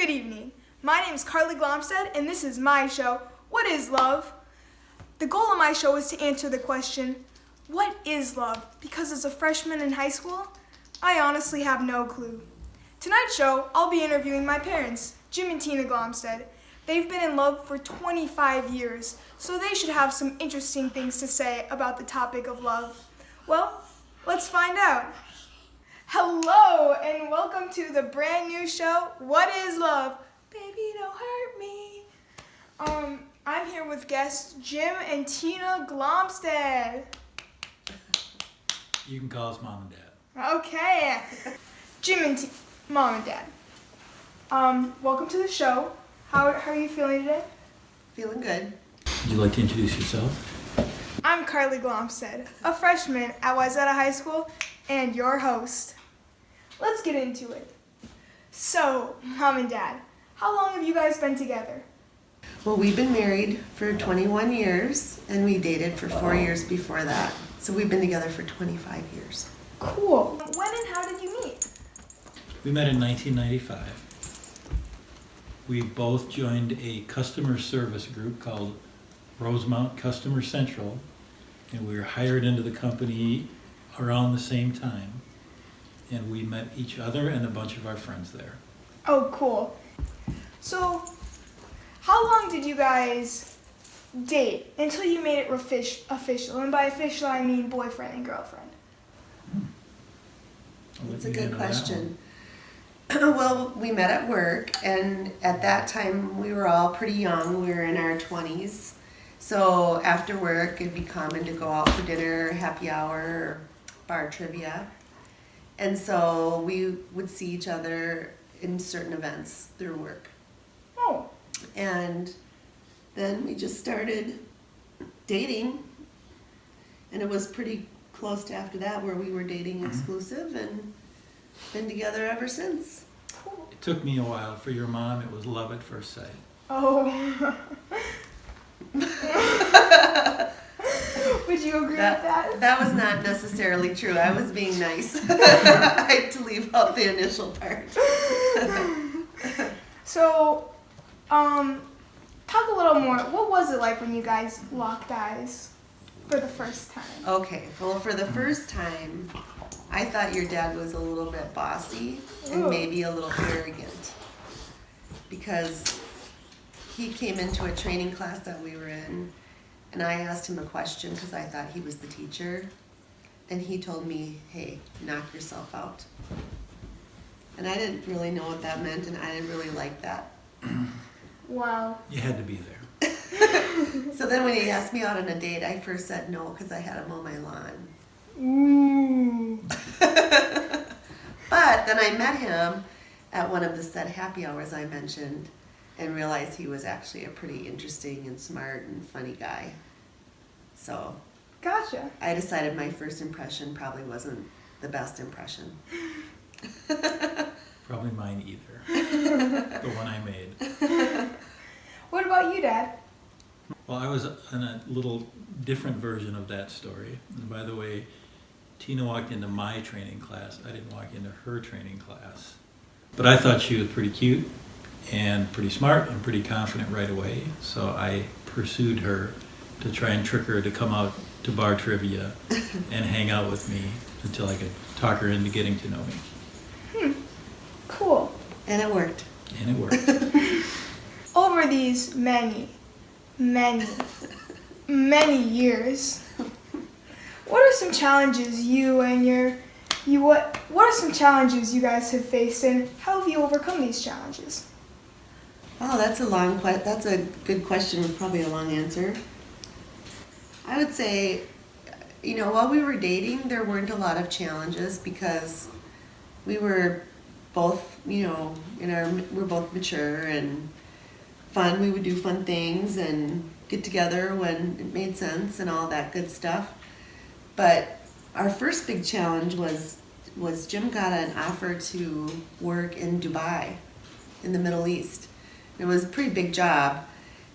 Good evening. My name is Carly Glomstead, and this is my show, What is Love? The goal of my show is to answer the question, what is love? Because as a freshman in high school, I honestly have no clue. Tonight's show, I'll be interviewing my parents, Jim and Tina Glomstead. They've been in love for 25 years, so they should have some interesting things to say about the topic of love. Well, let's find out. Hello, and welcome to the brand new show, What is Love? Baby, don't hurt me. I'm here with guests Jim and Tina Glomstead. You can call us Mom and Dad. Okay. Jim and Mom and Dad. Welcome to the show. How are you feeling today? Feeling good. Would you like to introduce yourself? I'm Carly Glomstead, a freshman at Wayzata High School, and your host. Let's get into it. So, Mom and Dad, how long have you guys been together? Well, we've been married for 21 years, and we dated for 4 years before that. So we've been together for 25 years. Cool. When and how did you meet? We met in 1995. We both joined a customer service group called Rosemount Customer Central, and we were hired into the company around the same time. And we met each other and a bunch of our friends there. Oh, cool. So, how long did you guys date until you made it official? And by official, I mean boyfriend and girlfriend. That's a good question. Well, we met at work, and at that time we were all pretty young. We were in our 20s. So after work, it'd be common to go out for dinner, happy hour, or bar trivia. And so we would see each other in certain events through work. Oh. And then we just started dating. And it was pretty close to after that where we were dating exclusive and been together ever since. Cool. It took me a while. For your mom, it was love at first sight. Oh. Would you agree with that? That was not necessarily true. I was being nice. I had to leave out the initial part. So, talk a little more. What was it like when you guys locked eyes for the first time? Okay, well, for the first time, I thought your dad was a little bit bossy and Ooh. maybe a little arrogant because he came into a training class that we were in, and I asked him a question because I thought he was the teacher, and he told me, hey, knock yourself out. And I didn't really know what that meant, and I didn't really like that. Wow. You had to be there. So then when he asked me out on a date, I first said no because I had to mow my lawn. Ooh. But then I met him at one of the said happy hours I mentioned and realized he was actually a pretty interesting and smart and funny guy. So Gotcha. I decided my first impression probably wasn't the best impression. Probably mine either. The one I made. What about you, Dad? Well, I was in a little different version of that story. And by the way, Tina walked into my training class. I didn't walk into her training class. But I thought she was pretty cute and pretty smart and pretty confident right away. So I pursued her to try and trick her to come out to bar trivia and hang out with me until I could talk her into getting to know me. Cool. And it worked. And it worked. Over these many years, what are some challenges what are some challenges you guys have faced, and how have you overcome these challenges? Oh, that's a good question with probably a long answer. I would say, while we were dating, there weren't a lot of challenges because we were both, we're both mature and fun. We would do fun things and get together when it made sense and all that good stuff. But our first big challenge was Jim got an offer to work in Dubai, in the Middle East. It was a pretty big job,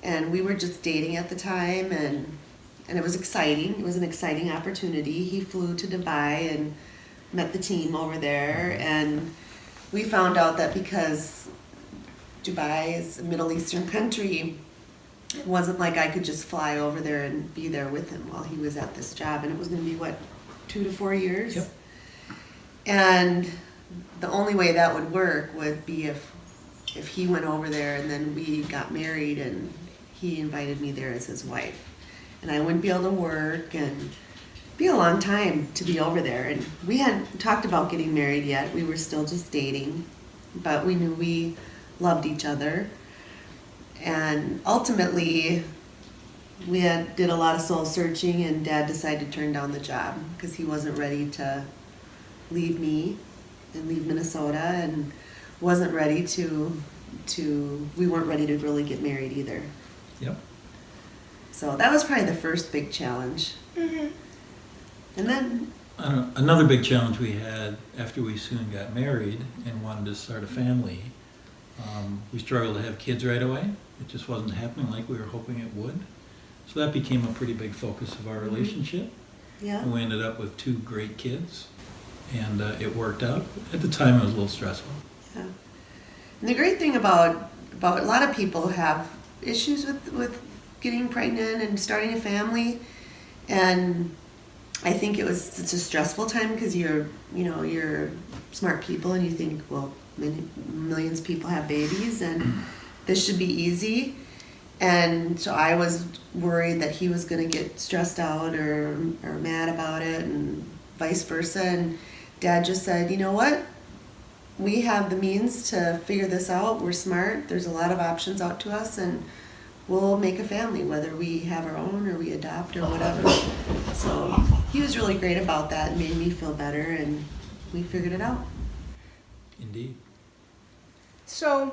and we were just dating at the time, and it was exciting. It was an exciting opportunity. He flew to Dubai and met the team over there, and we found out that because Dubai is a Middle Eastern country. It wasn't like I could just fly over there and be there with him while he was at this job. And it was going to be, what, 2 to 4 years? Yep. And the only way that would work would be if he went over there and then we got married and he invited me there as his wife. And I wouldn't be able to work, and it'd be a long time to be over there. And we hadn't talked about getting married yet. We were still just dating, but we knew we loved each other. And ultimately, we did a lot of soul searching, and Dad decided to turn down the job because he wasn't ready to leave me and leave Minnesota, and wasn't ready to we weren't ready to really get married either. Yep. So that was probably the first big challenge. Mm-hmm. And then, Another big challenge we had after we soon got married and wanted to start a family, we struggled to have kids right away. It just wasn't happening like we were hoping it would. So that became a pretty big focus of our relationship. yeah, And we ended up with 2 great kids, and it worked out. At the time, it was a little stressful. yeah. And the great thing about a lot of people have issues with getting pregnant and starting a family, and I think it's a stressful time because you're smart people and you think, well, millions of people have babies and this should be easy. And so I was worried that he was going to get stressed out or mad about it, and vice versa. And Dad just said, you know what? We have the means to figure this out. We're smart. There's a lot of options out to us, and we'll make a family, whether we have our own or we adopt or whatever. So he was really great about that and made me feel better, and we figured it out. Indeed. So,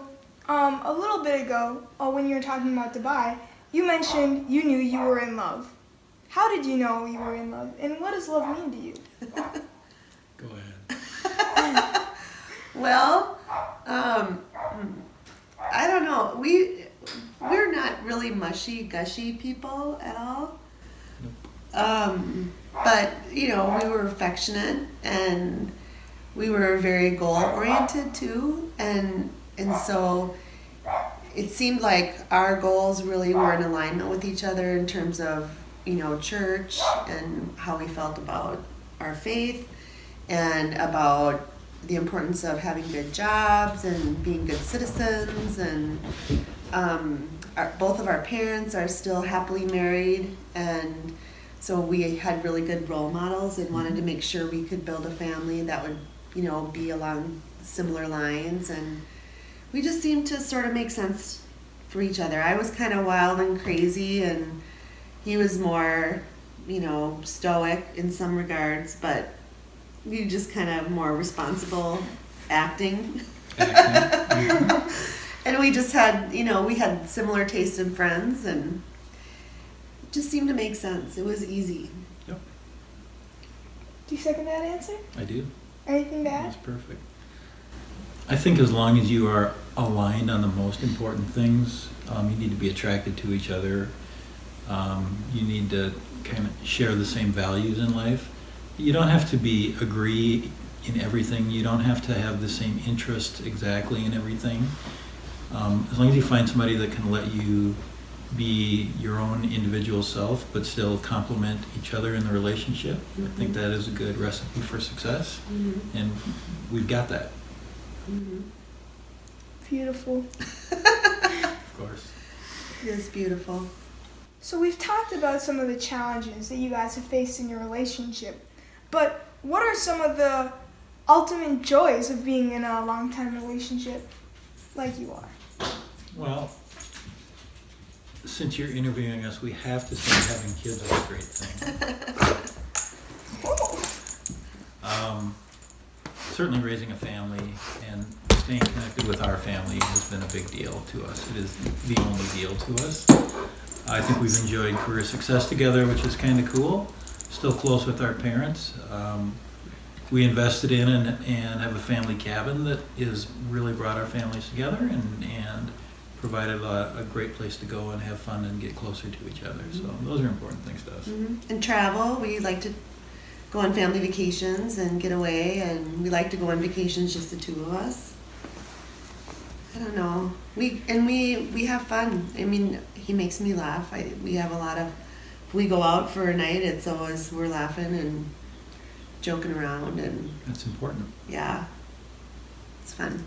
a little bit ago, when you were talking about Dubai, you mentioned you knew you were in love. How did you know you were in love, and what does love mean to you? Go ahead. Well, I don't know. We're not really mushy, gushy people at all. But, we were affectionate, and we were very goal-oriented too. And so it seemed like our goals really were in alignment with each other in terms of, church and how we felt about our faith and about the importance of having good jobs and being good citizens. And both of our parents are still happily married, and so we had really good role models and wanted to make sure we could build a family that would, be along similar lines. And we just seemed to sort of make sense for each other. I was kind of wild and crazy, and he was more, stoic in some regards, but we just kind of more responsible acting. And we just had, we had similar taste in friends, and it just seemed to make sense. It was easy. Yep, Do you second that answer? I do. Anything to add? That's perfect. I think as long as you are aligned on the most important things, you need to be attracted to each other. You need to kind of share the same values in life. You don't have to agree in everything. You don't have to have the same interests exactly in everything. As long as you find somebody that can let you be your own individual self, but still complement each other in the relationship, I think that is a good recipe for success. Mm-hmm. And we've got that. Mm-hmm. Beautiful. Of course. It is beautiful. So we've talked about some of the challenges that you guys have faced in your relationship, but what are some of the ultimate joys of being in a long-time relationship like you are? Well, since you're interviewing us, we have to say having kids is a great thing. Certainly raising a family and staying connected with our family has been a big deal to us. It is the only deal to us. I think we've enjoyed career success together, which is kind of cool. Still close with our parents. We invested in and have a family cabin that has really brought our families together and provided a great place to go and have fun and get closer to each other. So those are important things to us. Mm-hmm. And travel, we like to go on family vacations and get away, and we like to go on vacations just the two of us. I don't know. We have fun. I mean, he makes me laugh. We have a lot of. We go out for a night. It's always we're laughing and joking around, and That's important. yeah, it's fun.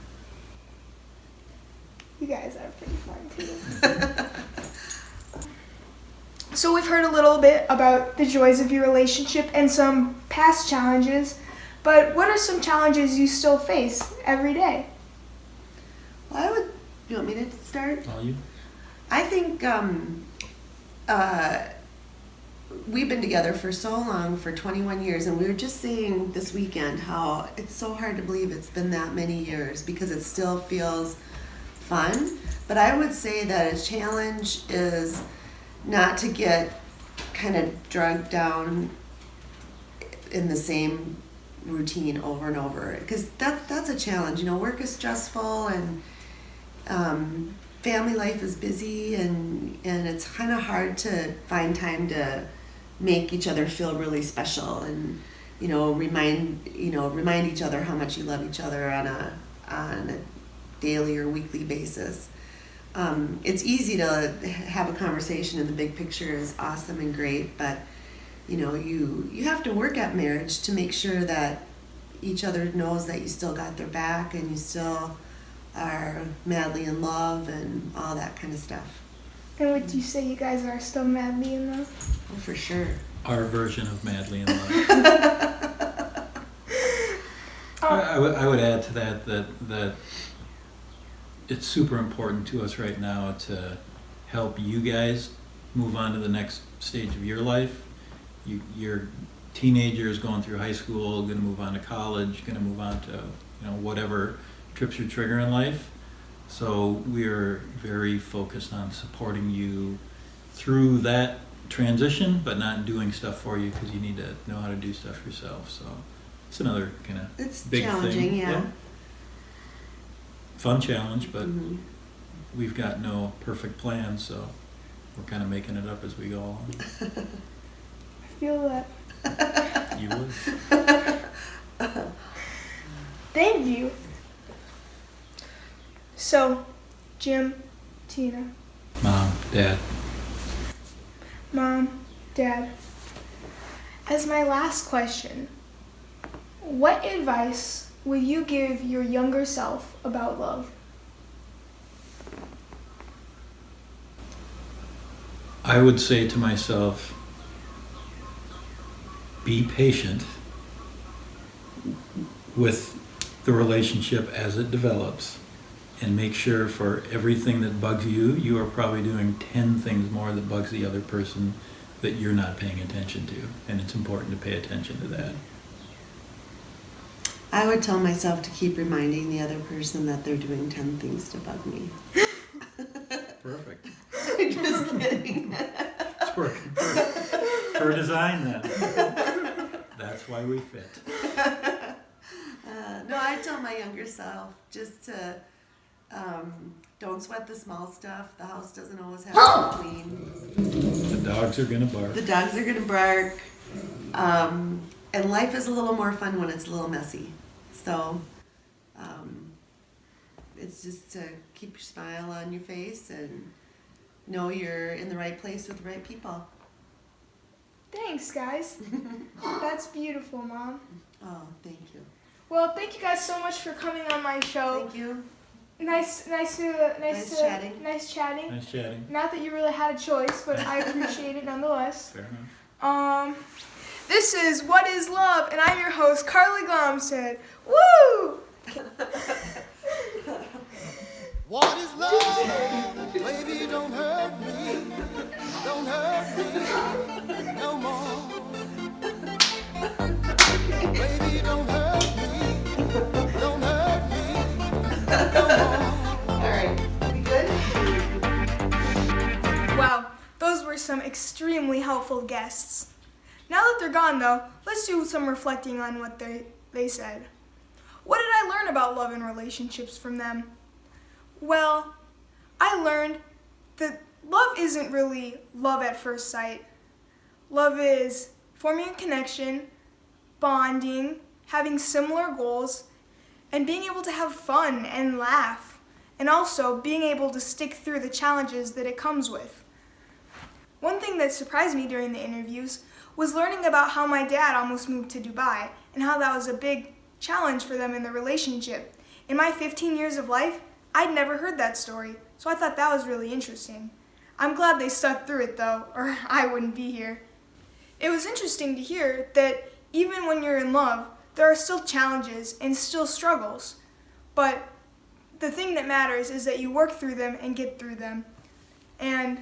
You guys are pretty fun too. So we've heard a little bit about the joys of your relationship and some past challenges, but what are some challenges you still face every day? Well, you want me to start? All you? I think we've been together for so long, for 21 years, and we were just saying this weekend how it's so hard to believe it's been that many years because it still feels fun. But I would say that a challenge is not to get kind of dragged down in the same routine over and over, because that's a challenge. You know, work is stressful, and family life is busy, and it's kind of hard to find time to make each other feel really special, and remind each other how much you love each other on a daily or weekly basis. It's easy to have a conversation, and the big picture is awesome and great, but you have to work at marriage to make sure that each other knows that you still got their back and you still are madly in love and all that kind of stuff. And would you say you guys are still madly in love? Oh, for sure. Our version of madly in love. I would add to that it's super important to us right now to help you guys move on to the next stage of your life. Your teenagers going through high school, going to move on to college, going to move on to whatever trips your trigger in life. So we're very focused on supporting you through that transition, but not doing stuff for you because you need to know how to do stuff yourself. So it's another kind of It's big challenging, thing. yeah. Fun challenge, but Mm-hmm. we've got no perfect plan, so we're kind of making it up as we go along. I feel that. You would. Thank you. So, Jim, Tina, Mom, Dad, Mom, Dad, as my last question, what advice would you give your younger self about love? I would say to myself, be patient with the relationship as it develops, and make sure for everything that bugs you, you are probably doing 10 things more that bugs the other person that you're not paying attention to. And it's important to pay attention to that. I would tell myself to keep reminding the other person that they're doing 10 things to bug me. Perfect. Just kidding. It's working per design then. That's why we fit. No, I tell my younger self just to don't sweat the small stuff. The house doesn't always have to be clean. The dogs are gonna bark. The dogs are going to bark. And life is a little more fun when it's a little messy. So it's just to keep your smile on your face and know you're in the right place with the right people. Thanks, guys. That's beautiful, Mom. Oh, thank you. Well, thank you guys so much for coming on my show. Thank you. Nice chatting. Nice chatting. Nice chatting. Not that you really had a choice, but I appreciate it nonetheless. Fair enough. This is What Is Love, and I'm your host, Carly Glomstead. Woo! What is love? Baby, don't hurt me. Don't hurt me no more. Baby, don't hurt me. Don't hurt me no more. All right. We good? Wow, those were some extremely helpful guests. Now that they're gone, though, let's do some reflecting on what they said. What did I learn about love and relationships from them? Well, I learned that love isn't really love at first sight. Love is forming a connection, bonding, having similar goals, and being able to have fun and laugh and also being able to stick through the challenges that it comes with. One thing that surprised me during the interviews was learning about how my dad almost moved to Dubai and how that was a big challenge for them in the relationship. In my 15 years of life, I'd never heard that story, so I thought that was really interesting. I'm glad they stuck through it though, or I wouldn't be here. It was interesting to hear that even when you're in love, there are still challenges and still struggles. But the thing that matters is that you work through them and get through them. And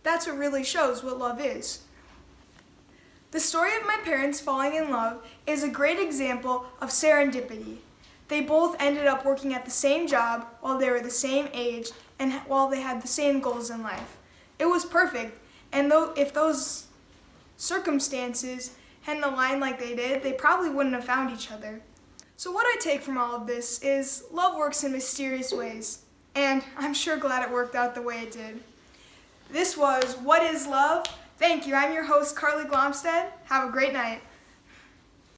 that's what really shows what love is. The story of my parents falling in love is a great example of serendipity. They both ended up working at the same job while they were the same age and while they had the same goals in life. It was perfect, and if those circumstances hadn't aligned like they did, they probably wouldn't have found each other. So what I take from all of this is love works in mysterious ways, and I'm sure glad it worked out the way it did. This was What is Love? Thank you. I'm your host, Carly Glomstead. Have a great night.